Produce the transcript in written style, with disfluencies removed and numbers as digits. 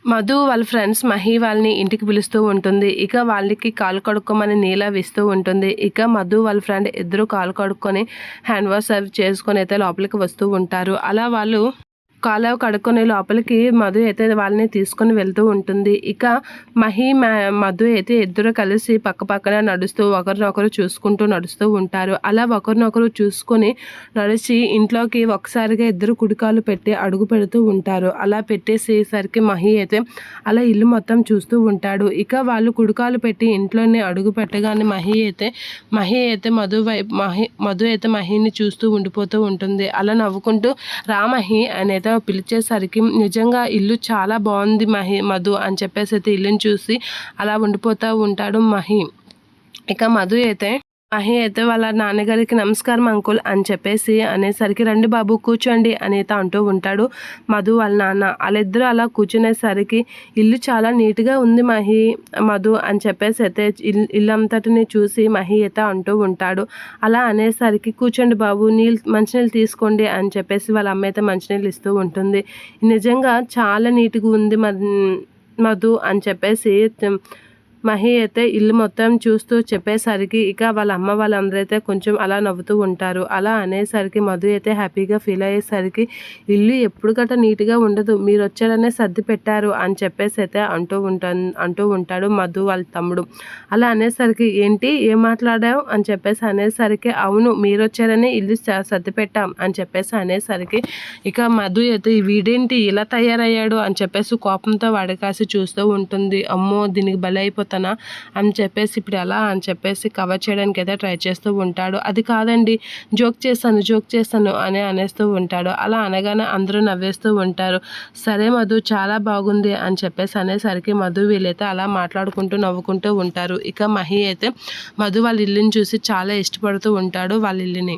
మధు వాళ్ళ ఫ్రెండ్స్ మహి వాళ్ళని ఇంటికి పిలుస్తూ ఉంటుంది. ఇక వాళ్ళకి కాలు కడుక్కోమని నీల ఇస్తూ ఉంటుంది. ఇక మధు వాళ్ళ ఫ్రెండ్ ఇద్దరు కాలు కడుక్కొని హ్యాండ్ వాష్ సర్వ్ చేసుకొని అయితే లోపలికి వస్తూ ఉంటారు. అలా వాళ్ళు కాలు కడుక్కొని లోపలికి మధు అయితే వాళ్ళని తీసుకొని వెళ్తూ ఉంటుంది. ఇక మధు అయితే ఇద్దరు కలిసి పక్క పక్కన నడుస్తూ ఒకరినొకరు చూసుకుంటూ నడుస్తూ ఉంటారు. అలా ఒకరినొకరు చూసుకొని నడిచి ఇంట్లోకి ఒకసారిగా ఇద్దరు కుడికాలు పెట్టి అడుగు పెడుతూ ఉంటారు. అలా పెట్టేసేసరికి మహి అయితే అలా ఇల్లు మొత్తం చూస్తూ ఉంటాడు. ఇక వాళ్ళు కుడికాలు పెట్టి ఇంట్లోనే అడుగు పెట్టగానే మధు అయితే మధు అయితే మహిని చూస్తూ ఉండిపోతూ ఉంటుంది. అలా నవ్వుకుంటూ రామహి అనేది పిలిచేసరికి నిజంగా ఇల్లు చాలా బాగుంది మధు అని చెప్పేసి అయితే ఇల్లుని చూసి అలా ఉండిపోతూ ఉంటాడు మహి. ఇక మహి అయితే వాళ్ళ నాన్నగారికి నమస్కారం అంకుల్ అని చెప్పేసి అనేసరికి రండి బాబు కూర్చోండి అనేది అంటూ ఉంటాడు మధు వాళ్ళ నాన్న. వాళ్ళిద్దరూ అలా కూర్చునేసరికి ఇల్లు చాలా నీట్గా ఉంది మధు అని చెప్పేసి అయితే ఇల్లు అంతటిని చూసి మహి అయితే అంటూ ఉంటాడు. అలా అనేసరికి కూర్చోండి బాబు మంచినీళ్ళు తీసుకోండి అని చెప్పేసి వాళ్ళ అమ్మ అయితే మంచినీళ్ళు ఇస్తూ ఉంటుంది. నిజంగా చాలా నీట్గా ఉంది మధు అని చెప్పేసి మహి అయితే ఇల్లు మొత్తం చూస్తూ చెప్పేసరికి ఇక వాళ్ళ అమ్మ వాళ్ళందరూ అయితే కొంచెం అలా నవ్వుతూ ఉంటారు. అలా అనేసరికి మధు అయితే హ్యాపీగా ఫీల్ అయ్యేసరికి ఇల్లు ఎప్పుడు గట్రా నీట్గా ఉండదు, మీరు వచ్చారనే సర్ది పెట్టారు అని చెప్పేసి అయితే అంటూ ఉంటాడు మధు వాళ్ళ తమ్ముడు. అలా అనేసరికి ఏంటి ఏం మాట్లాడావు అని చెప్పేసి అనేసరికి అవును మీరు వచ్చారనే ఇల్లు సర్ది పెట్టాం అని చెప్పేసి అనేసరికి ఇక మధు అయితే వీడేంటి ఇలా తయారయ్యాడు అని చెప్పేసి కోపంతో వాడికాసి చూస్తూ ఉంటుంది. అమ్మో దీనికి బలి అయిపోతుంది అని చెప్పేసి ఇప్పుడు ఎలా అని చెప్పేసి కవర్ చేయడానికి అయితే ట్రై చేస్తూ ఉంటాడు. అది కాదండి జోక్ చేస్తాను అని అనేస్తూ ఉంటాడు. అలా అనగానే అందరూ నవ్వేస్తూ ఉంటారు. సరే మధు చాలా బాగుంది అని చెప్పేసి అనేసరికి మధు వీళ్ళైతే అలా మాట్లాడుకుంటూ నవ్వుకుంటూ ఉంటారు. ఇక మహి అయితే మధు వాళ్ళ ఇల్లుని చూసి చాలా ఇష్టపడుతూ ఉంటాడు వాళ్ళ ఇల్లుని.